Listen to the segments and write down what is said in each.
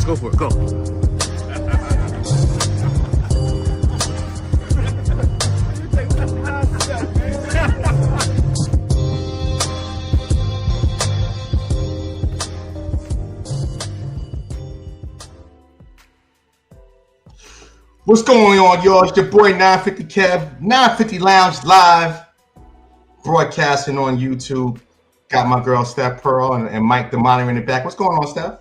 Go for it. Go. What's going on, y'all? It's your boy 950 Kev, 950 Lounge Live, broadcasting on YouTube. Got my girl Steph Pearl and Mike the monitor in the back. What's going on, Steph?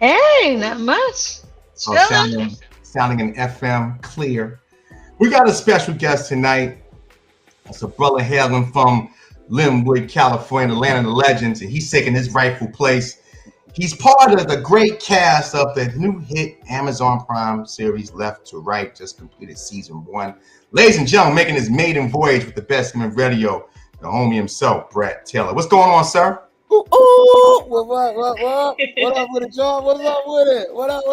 Hey, not much. Sounding an FM clear. We got a special guest tonight. It's a brother hailing from Linwood, California, the land of the legends, and he's taking his rightful place. He's part of the great cast of the new hit Amazon Prime series Left to Right, just completed season 1. Ladies and gentlemen, making his maiden voyage with the best in radio, the homie himself, Brett Taylor. What's going on, sir? What up with it, John? What's up with it? What up?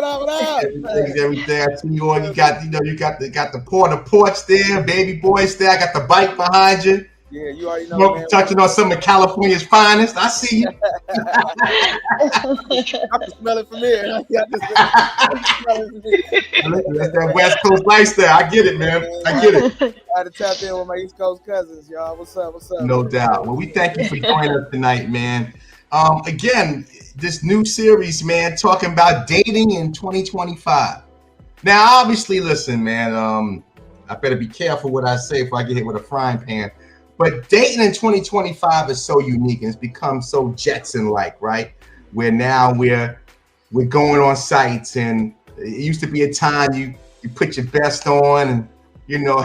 Everything. I see you on. You got the porch there, baby boys there. I got the bike behind you. Yeah, you already know. Man. Touching on some of California's finest. I see you. I can smell it from here. That's that West Coast lifestyle. I get it, man. I get it. I had to tap in with my East Coast cousins, y'all. What's up? No doubt. Well, we thank you for joining us tonight, man. Again, this new series, man, talking about dating in 2025. Now, obviously, listen, man, I better be careful what I say before I get hit with a frying pan. But dating in 2025 is so unique and it's become so Jetson-like, right? Where now we're going on sites, and it used to be a time you put your best on and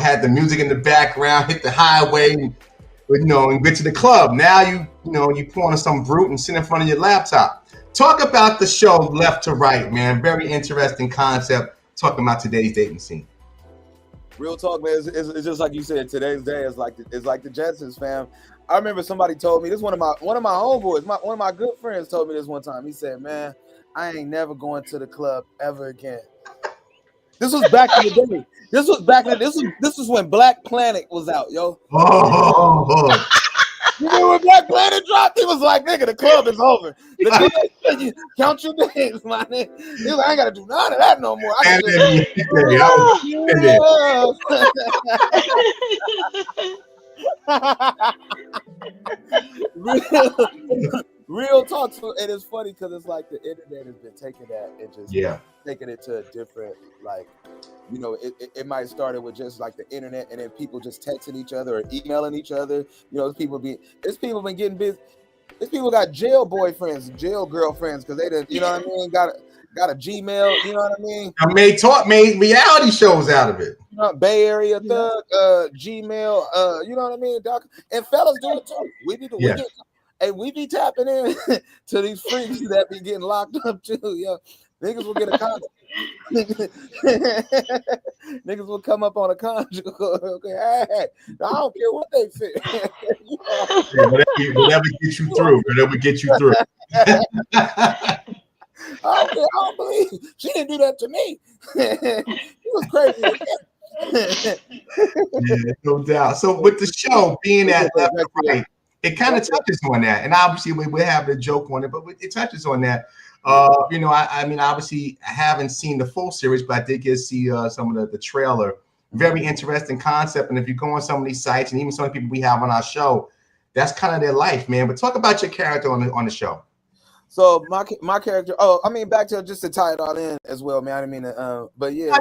had the music in the background, hit the highway, and get to the club. Now you pour on some brute and sit in front of your laptop. Talk about the show Left to Right, man. Very interesting concept. Talking about today's dating scene. Real talk, man. It's just like you said. Today's day is like the Jetsons, fam. I remember somebody told me this. One of my homeboys, one of my good friends, told me this one time. He said, "Man, I ain't never going to the club ever again." This was back in the day. This was when Black Planet was out, yo. Oh. You know when Black Planet dropped? He was like, "Nigga, the club is over. Count your days, my nigga." He was like, "I ain't gotta do none of that no more." Real talk. And it's funny because it's like the internet has been taking that and just taking it to a different, like, it might have started with just like the internet and then people just texting each other or emailing each other. People been getting busy. These people got jail boyfriends, jail girlfriends because they didn't, got a Gmail, you know what I mean? I made reality shows out of it. Bay Area Thug, Gmail, you know what I mean? And fellas do it too. We be tapping in to these freaks that be getting locked up too. Yo, niggas will get a contact. Niggas will come up on a conjugal. Okay, hey, I don't care what they say. Whatever gets you through. I don't believe she didn't do that to me. It was crazy. Yeah, no doubt. So with the show being at Left to Right, it kind of touches on that, and obviously we're having a joke on it, but it touches on that. I mean, obviously I haven't seen the full series, but I did get to see some of the trailer. Very interesting concept, and if you go on some of these sites, and even some of the people we have on our show, that's kind of their life, man. But talk about your character on the show. So my character. Oh, I mean, back to just to tie it all in as well, man. I didn't mean to, but yeah.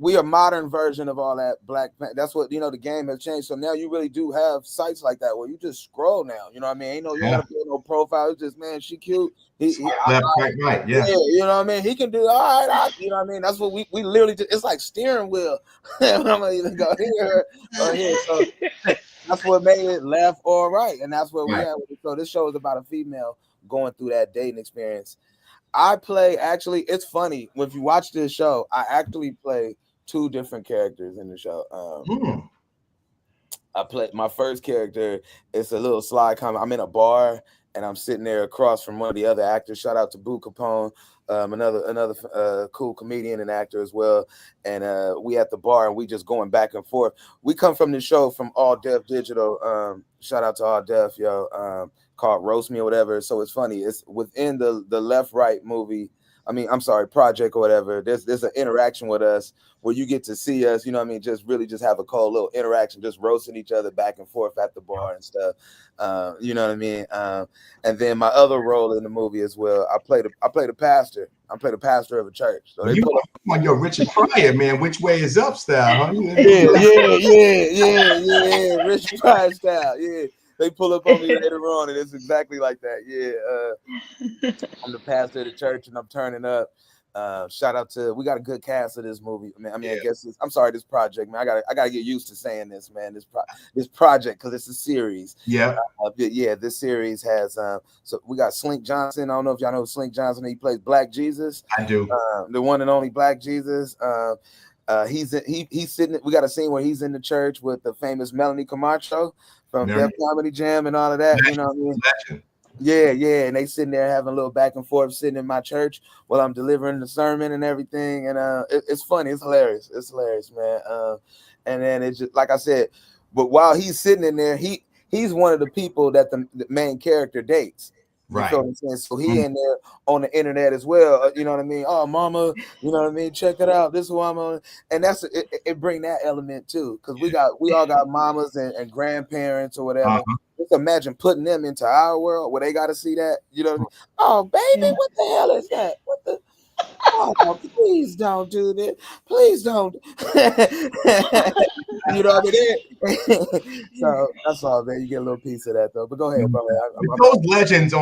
We are a modern version of all that Black. That's what the game has changed. So now you really do have sites like that where you just scroll now. You know what I mean? You gotta build no profile. It's just, man, she cute. Right. Yeah. You know what I mean? He can do all right. You know what I mean? That's what we literally just. It's like steering wheel. I'm gonna either go here or here. So that's what made it left or right, and that's what we have. So this show is about a female going through that dating experience. I play it's funny if you watch this show. I actually play 2 different characters in the show. I play my first character. It's a little slide comment. I'm in a bar and I'm sitting there across from one of the other actors. Shout out to Boo Capone, another cool comedian and actor as well. And we at the bar and we just going back and forth. We come from the show from All Def Digital. Shout out to All Def, yo. Called Roast Me or whatever. So it's funny. It's within the Left Right movie. I'm sorry, project or whatever, there's an interaction with us where you get to see us, you know what I mean, just really just have a cold little interaction, just roasting each other back and forth at the bar and stuff. You know what I mean? And then my other role in the movie as well, I played a pastor. I played a pastor of a church. So they you on your Richard Pryor, man. Which way is up style, huh? Yeah. Richard Pryor style. Yeah. They pull up on me later on, and it's exactly like that. Yeah. I'm the pastor of the church, and I'm turning up. Shout out to, we got a good cast of this movie, man. I mean, I guess this project, man. I gotta get used to saying this, man. This project, because it's a series. Yeah. This series has so we got Slink Johnson. I don't know if y'all know Slink Johnson. He plays Black Jesus. I do. The one and only Black Jesus. He's sitting. We got a scene where he's in the church with the famous Melanie Camacho from Def Comedy Jam and all of that. You know what I mean? Legend. Yeah, and they sitting there having a little back and forth, sitting in my church while I'm delivering the sermon and everything, and it's funny, it's hilarious, man. And then it's just like I said, but while he's sitting in there, he's one of the people that the main character dates. Right. You know what I'm saying? So he in there on the internet as well. You know what I mean? Oh, mama, you know what I mean? Check it out. This is who I'm on. And that's it bring that element too. Because we all got mamas and grandparents or whatever. Just imagine putting them into our world where they got to see that. You know what I mean? Oh, baby, what the hell is that? What the? Oh, please don't do this. Please don't. You know what I mean? So that's all, man. You get a little piece of that, though. But go ahead, bro. Those legends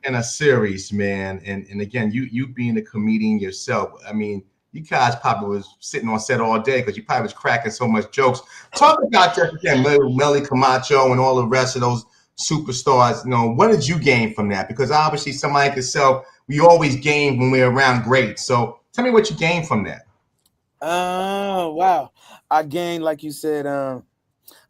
in a series, man. And again, you being a comedian yourself, I mean, you guys probably was sitting on set all day because you probably was cracking so much jokes. Talk about just again, Melly Camacho and all the rest of those superstars. You know, what did you gain from that? Because obviously, somebody like yourself, we always gain when we're around great. So tell me what you gained from that. Oh, wow. I gained, like you said,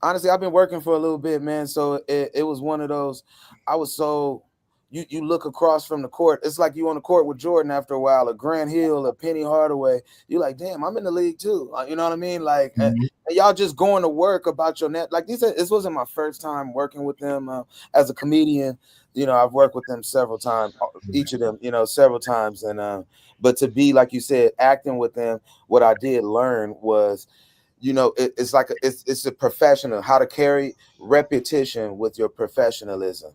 honestly, I've been working for a little bit, man. So it was one of those, I was so, you look across from the court. It's like you on the court with Jordan after a while, or Grant Hill, or Penny Hardaway. You're like, damn, I'm in the league too. You know what I mean? Like, and y'all just going to work about your net. Like this wasn't my first time working with them as a comedian. You know, I've worked with them several times, each of them, you know, several times. And but to be, like you said, acting with them, what I did learn was, you know, it's like it's a professional, how to carry repetition with your professionalism.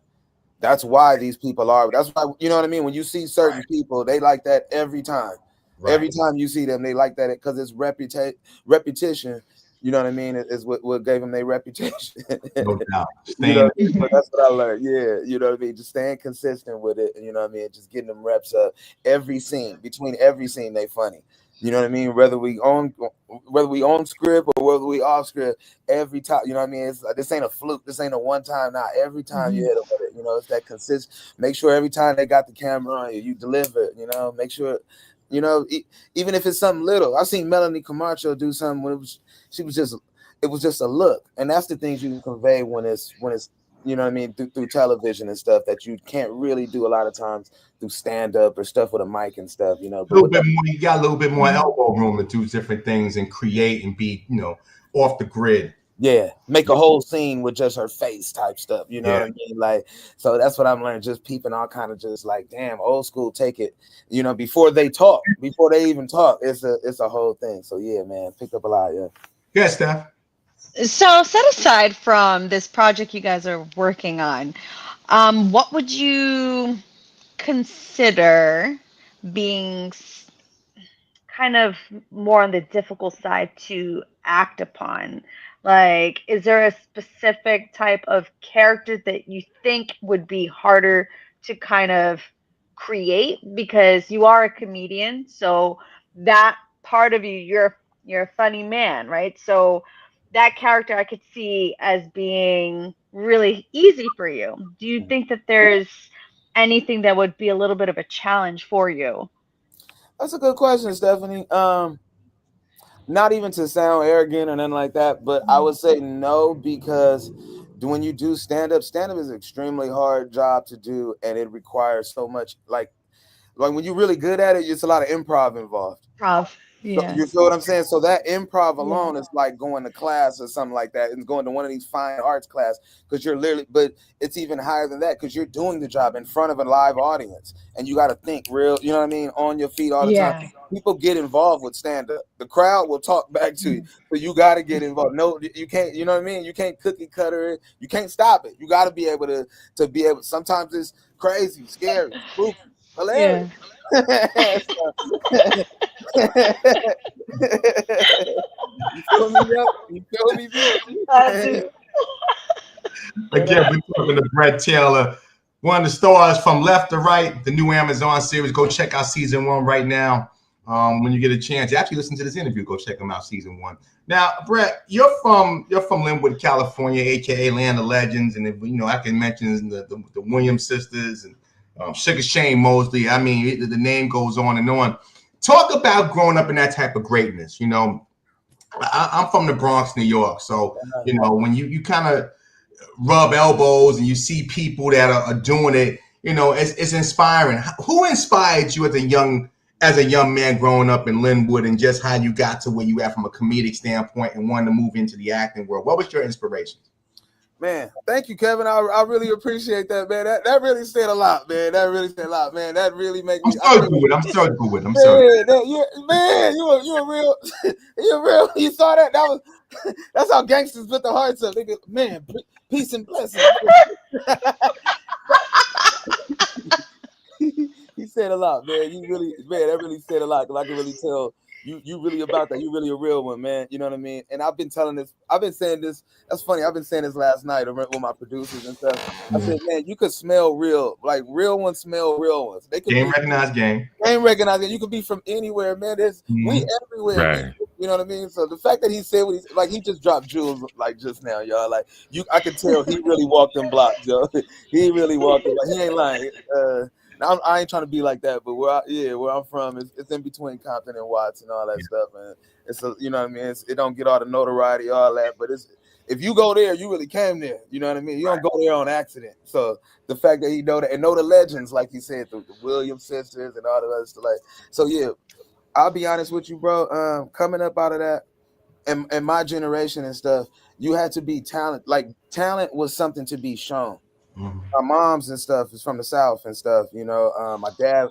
That's why these people are. That's why, you know what I mean? When you see certain people, they like that every time. Right. Every time you see them, they like that because it's repetition. You know what I mean? Is what gave them their reputation. No doubt. You know what I mean? But that's what I learned. Yeah, you know what I mean? Just staying consistent with it. You know what I mean? Just getting them reps up. Between every scene, they funny. You know what I mean? Whether we on script or whether we off script, every time, you know what I mean? This ain't a fluke. This ain't a one time. Now every time you hit them with it, you know, it's that consistent. Make sure every time they got the camera on you, you deliver it. You know, make sure, you know, even if it's something little. I've seen Melanie Camacho do something when it was just a look, and that's the things you can convey when it's you know what I mean, through television and stuff that you can't really do a lot of times through stand-up or stuff with a mic and stuff, you know. You got a little bit more elbow room to do different things and create and be, you know, off the grid. Yeah, make a whole scene with just her face type stuff, you know what I mean? Like, so that's what I'm learning, just peeping all kind of just like, damn, old school, take it, you know, before they even talk, it's a whole thing. So yeah, man, picked up a lot, yeah. Yeah, Steph. So set aside from this project you guys are working on, what would you consider being kind of more on the difficult side to act upon? Like, is there a specific type of character that you think would be harder to kind of create? Because you are a comedian, so that part of you, you're a funny man, right? So that character I could see as being really easy for you. Do you think that there's anything that would be a little bit of a challenge for you? That's a good question, Stephanie. Not even to sound arrogant or nothing like that, but I would say no, because when you do stand-up is an extremely hard job to do, and it requires so much, like when you're really good at it, it's a lot of improv involved. Yeah. You feel what I'm saying? So that improv alone is like going to class or something like that, and going to one of these fine arts class, because you're literally, but it's even higher than that because you're doing the job in front of a live audience, and you got to think real, you know what I mean, on your feet all the time. People get involved with stand-up. The crowd will talk back to you, but you got to get involved. No, you can't, you know what I mean? You can't cookie cutter it. You can't stop it. You got to be able to be able. Sometimes it's crazy, scary, spooky, hilarious. You feel me? You feel me? Again, we're talking to Brett Taylor, one of the stars from Left to Right, the new Amazon series. Go check out season 1 right now. When you get a chance, actually listen to this interview. Go check them out, season 1. Now, Brett, you're from Linwood, California, aka Land of Legends, and I can mention the Williams sisters and Sugar Shane Mosley. I mean, the name goes on and on. Talk about growing up in that type of greatness. I'm from the Bronx, New York, so when you kind of rub elbows and you see people that are doing it, it's inspiring. Who inspired you as a young man growing up in Linwood, and just how you got to where you at from a comedic standpoint and wanted to move into the acting world? What was your inspiration? Man, thank you, Kevin. I really appreciate that, man. That really said a lot, man. That really said a lot, man. That really make me. I'm so good. I'm sorry. Man, you a real. You're real. You saw that? That's how gangsters put the hearts up. They go, man, peace and blessings. He said a lot, man. That really said a lot, because I can really tell you really about that. You really a real one, man. You know what I mean? And I've been saying this. That's funny. I've been saying this last night with my producers and stuff. I said, man, you could smell real. Like, real ones smell real ones. They could recognize game. Game recognize game. You could be from anywhere, man. We everywhere. Right. You know what I mean? So the fact that he said what he just dropped jewels like just now, y'all. Like, I could tell he really walked them blocks, yo. He really walked them. Like, he ain't lying. I ain't trying to be like that, but where I'm from, it's in between Compton and Watts and all that stuff, and it's you know what I mean. It don't get all the notoriety, all that, but if you go there, you really came there. You know what I mean? You don't go there on accident. So the fact that he know that and know the legends, like he said, the Williams sisters and all the other stuff, like, so yeah. I'll be honest with you, bro. Coming up out of that, and my generation and stuff, you had to be talent. Like, talent was something to be shown. Mm-hmm. My mom's and stuff is from the South and stuff. My dad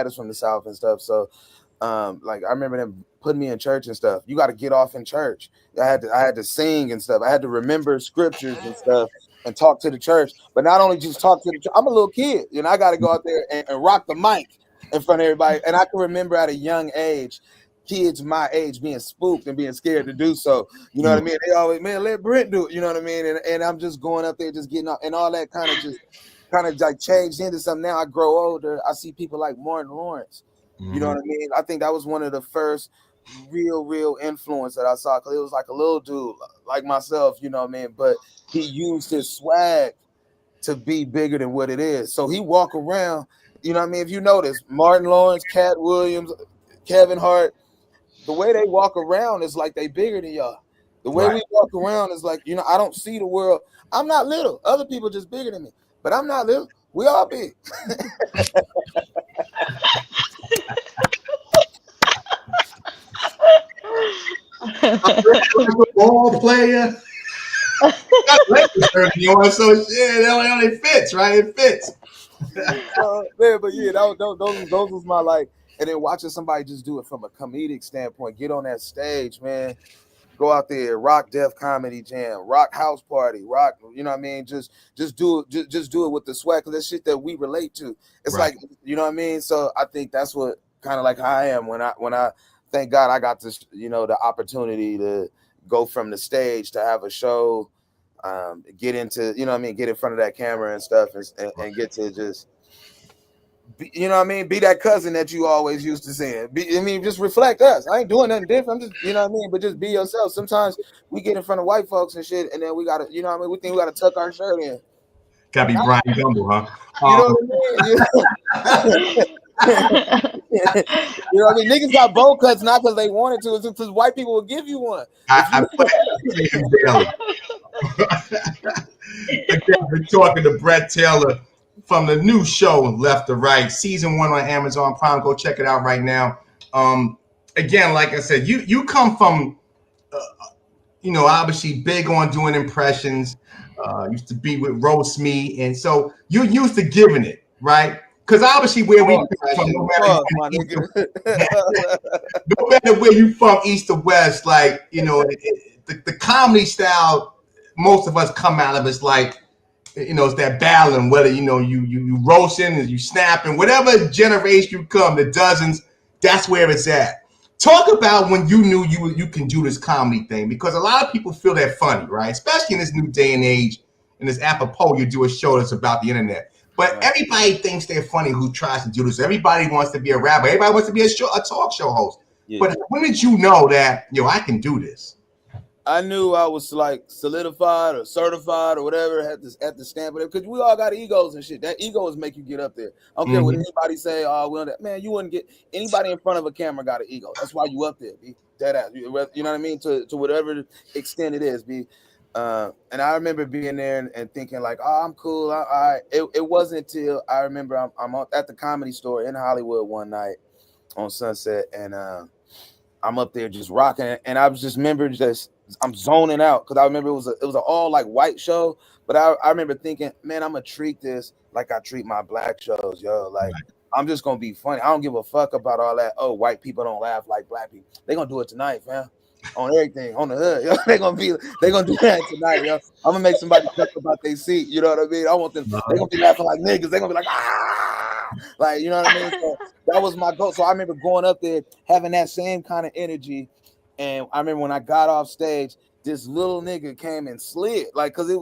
is from the South and stuff. So, like, I remember them putting me in church and stuff. You got to get off in church. I had to sing and stuff. I had to remember scriptures and stuff and talk to the church. But not only just talk to the church. I'm a little kid, I got to go out there and rock the mic in front of everybody. And I can remember at a young age, kids my age being spooked and being scared to do so. You know what I mean? They always, man, let Brent do it. You know what I mean? And I'm just going up there, just getting up, and all that kind of like changed into something. Now I grow older, I see people like Martin Lawrence. You know what I mean? I think that was one of the first real influence that I saw, because it was like a little dude like myself, you know what I mean? But he used his swag to be bigger than what it is. So he walk around, you know what I mean? If you notice, Martin Lawrence, Cat Williams, Kevin Hart, the way they walk around is like they bigger than y'all. The way we walk around is like, I don't see the world. I'm not little. Other people just bigger than me, but I'm not little. We all big. Ball player. So it only fits, right? It fits. Man, but yeah, those was my, like, and then watching somebody just do it from a comedic standpoint, get on that stage, man, go out there, rock Def Comedy Jam, rock House Party, rock, you know what I mean? Just do it, just do it with the swag, because that's shit that we relate to. It's like, you know what I mean? So I think that's what kind of like how I am when I thank God I got this, the opportunity to go from the stage to have a show, get into, get in front of that camera and stuff, and get to just, be that cousin that you always used to say. Just reflect us. I ain't doing nothing different. I'm just, but just be yourself. Sometimes we get in front of white folks and shit, and then we gotta, we think we gotta tuck our shirt in. Gotta be Brian Gumble, huh? You know what I mean? Niggas got bowl cuts not because they wanted to, it's because white people will give you one. I daily. Again, we're talking to Brett Taylor from the new show Left to Right, season 1 on Amazon Prime. Go check it out right now. again, like I said, you come from, obviously big on doing impressions. Used to be with Roast Me, and so you're used to giving it, right? Because obviously where we come from, no matter where you from, east or west, like the comedy style, most of us come out of it's like, it's that battling, whether you roasting and you snapping, whatever generation you come, the dozens, that's where it's at. Talk about when you knew you can do this comedy thing, because a lot of people feel that funny, right? Especially in this new day and age, in this apropos, you do a show that's about the internet. But everybody thinks they're funny who tries to do this. Everybody wants to be a rapper. Everybody wants to be a talk show host. Yeah. But when did you know that, I can do this? I knew I was like solidified or certified or whatever at the stamp of it, because we all got egos and shit. That ego is make you get up there. I don't care what anybody say. Man, you wouldn't get anybody in front of a camera got an ego. That's why you up there, be dead ass. You know what I mean? To whatever extent it is, be. And I remember being there and thinking like, oh, I'm cool. It wasn't until I remember I'm at the Comedy Store in Hollywood one night on Sunset, and I'm up there just rocking, and I was just remember I'm zoning out, because I remember it was an all like white show, but I remember thinking, man, I'm gonna treat this like I treat my black shows, yo. Like I'm just gonna be funny. I don't give a fuck about all that. Oh, white people don't laugh like black people. They gonna do it tonight, fam. On everything, on the hood, yo. They gonna do that tonight, yo. I'm gonna make somebody talk about their seat. You know what I mean? I want them. They gonna be laughing like niggas. They gonna be like, ah, like, you know what I mean? So that was my goal. So I remember going up there having that same kind of energy. And I remember when I got off stage, this little nigga came and slid, like, cause we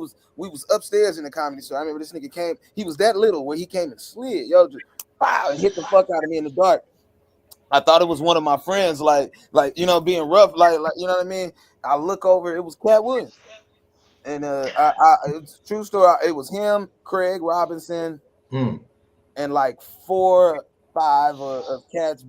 was upstairs in the Comedy Store. I remember this nigga came, he was that little where he came and slid, yo, just wow, and hit the fuck out of me in the dark. I thought it was one of my friends, like being rough, like you know what I mean. I look over, it was Cat Williams, and it's true story. It was him, Craig Robinson, and like 4 or 5 of Cat's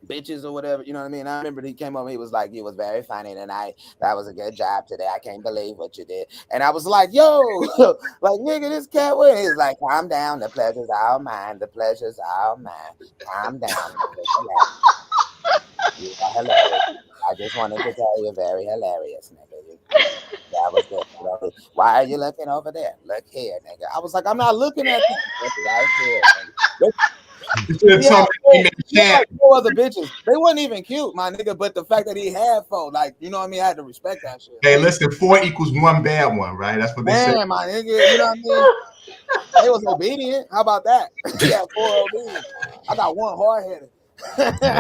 bitches or whatever, you know what I mean? I remember he came up, he was like, "You was very funny tonight. That was a good job today. I can't believe what you did." And I was like, "Yo, like nigga, this Cat Williams." He's like, "Calm down. The pleasure's all mine. The pleasure's all mine. Calm down. You are hilarious. I just wanted to tell you, very hilarious, nigga. That was good. Why are you looking over there? Look here, nigga." I was like, "I'm not looking at you. Look right here, nigga." Like 4 other bitches. They wasn't even cute, my nigga. But the fact that he had 4, like, you know what I mean? I had to respect that shit. Hey, listen, 4 equals 1 bad one, right? That's what they said. Man, my nigga, you know what I mean? They was obedient. How about that? Yeah, 4 obedient. I got 1 hard-headed.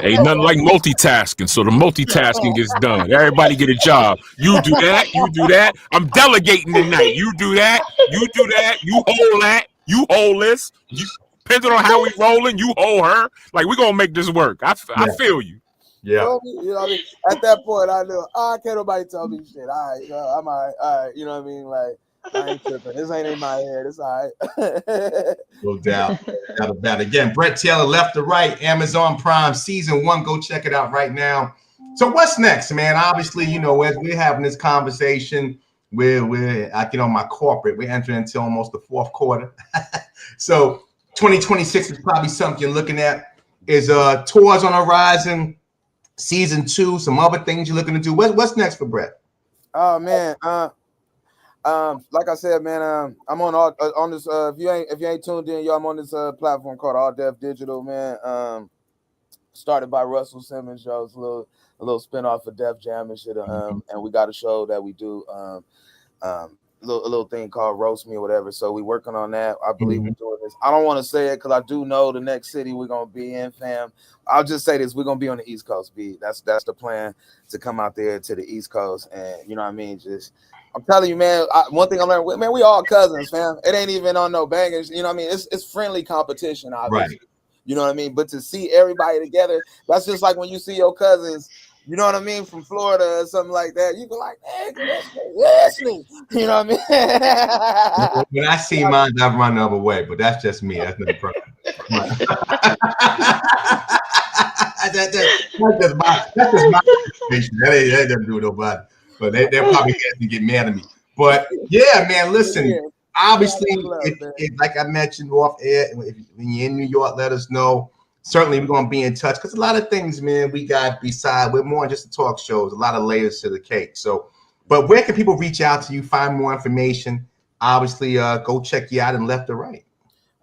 Ain't nothing like multitasking, so the multitasking gets done. Everybody get a job. You do that, you do that. I'm delegating tonight. You do that, you do that, you hold that, you hold this. Depending on how we rolling, you hold her. Like, we're gonna make this work. I feel you. Yeah. You know what I mean? At that point, I knew, can't nobody tell me shit. All right, I'm all right. All right, you know what I mean? Like, I ain't tripping. This ain't in my head. It's all right. No doubt. Not about it. Again, Brett Taylor, Left to Right, Amazon Prime, season 1. Go check it out right now. So what's next, man? Obviously, as we're having this conversation, we're I get on my corporate. We're entering into almost the 4th quarter. So 2026 is probably something you're looking at. Is tours on the horizon, season 2, some other things you're looking to do. What's next for Brett? Oh man, like I said, man, I'm on this. If you ain't tuned in, yo, I'm on this platform called All Def Digital, man. Started by Russell Simmons, yo. It's a little spinoff of Def Jam and shit. And we got a show that we do. A little thing called Roast Me or whatever. So we working on that. I believe we're doing this. I don't want to say it because I do know the next city we're gonna be in, fam. I'll just say this: we're gonna be on the East Coast. That's the plan, to come out there to the East Coast, and you know what I mean. I'm telling you, man. One thing I learned, man, we all cousins, fam. It ain't even on no bangers. You know what I mean? It's friendly competition, obviously. Right. You know what I mean? But to see everybody together, that's just like when you see your cousins. You know what I mean? From Florida or something like that. You go like, hey, listening. You know what I mean? When I see mine, I run the other way, but that's just me. That's not a problem. That's just my situation. That doesn't do nobody. But they'll probably get mad at me. But yeah, man, listen. Obviously, like I mentioned off air, when you're in New York, let us know. certainly we're going to be in touch because a lot of things, man, we got beside, we're more than just a talk shows, a lot of layers to the cake. So, but where can people reach out to you, find more information? Obviously, go check you out in Left or Right.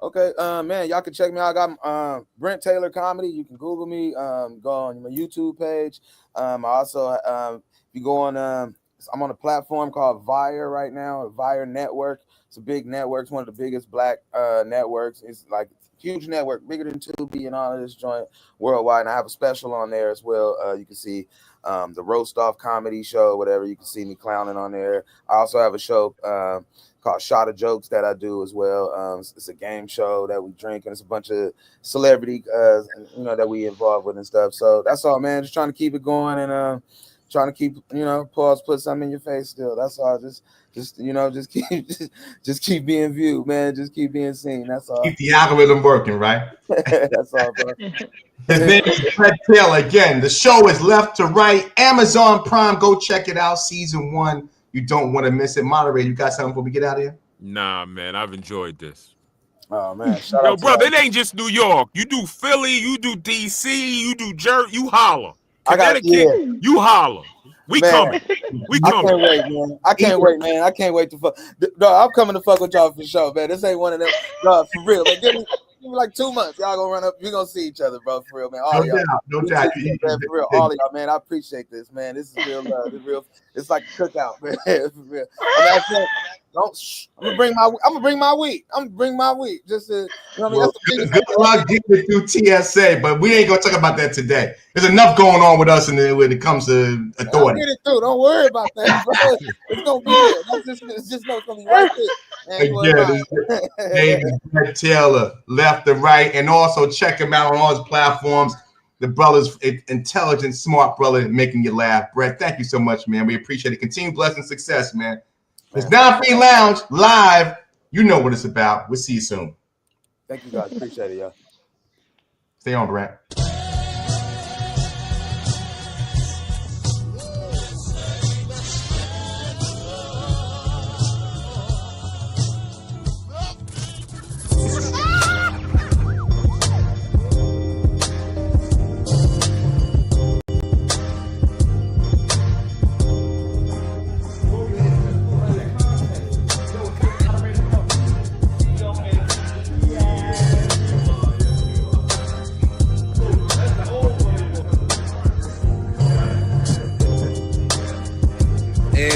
Okay, man, y'all can check me out. I got Brent Taylor Comedy. You can Google me. Go on my YouTube page. I also, if you go on, I'm on a platform called Vire right now, Vire Network. It's a big network. It's one of the biggest Black networks. It's like a huge network, bigger than Tubi and all of this joint worldwide. And I have a special on there as well. You can see the Roast Off Comedy Show, whatever. You can see me clowning on there. I also have a show called Shot of Jokes that I do as well. It's a game show that we drink, and it's a bunch of celebrity, that we involved with and stuff. So that's all, man. Just trying to keep it going and trying to keep, put something in your face still. That's all. Just keep being viewed, man. Just keep being seen. That's all. Keep the algorithm working, right? That's all, bro. His name is Brent Taylor. Again, the show is Left to Right. Amazon Prime. Go check it out. Season 1. You don't want to miss it. Moderator, you got something before we get out of here? Nah, man, I've enjoyed this. Oh man, yo, brother, it ain't just New York. You do Philly, you do DC, you do Jersey, you holler. Connecticut, you holler. We coming. We coming. I can't wait, man. I can't wait to fuck. No, I'm coming to fuck with y'all for sure, man. This ain't one of them. No, for real. Man, give me like 2 months. Y'all gonna run up. We gonna see each other, bro. For real, man. All y'all. No doubt. For real, all of y'all, man. I appreciate this, man. This is real love. It's real. It's like a cookout, man. For real. I'm gonna bring my weed. Just to, that's the biggest. Good luck getting it through TSA, but we ain't gonna talk about that today. There's enough going on with us when it comes to authority. I'll get it through. Don't worry about that, bro. It's gonna be there. It's just gonna be right there. His name is Brent Taylor, Left and Right, and also check him out on all his platforms. The brother's intelligent, smart brother, making you laugh. Brent, thank you so much, man. We appreciate it. Continued blessing, success, man. It's Don Free Lounge live. You know what it's about. We'll see you soon. Thank you, guys. Appreciate it, y'all. Stay on, Brent.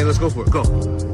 Let's go for it. Go.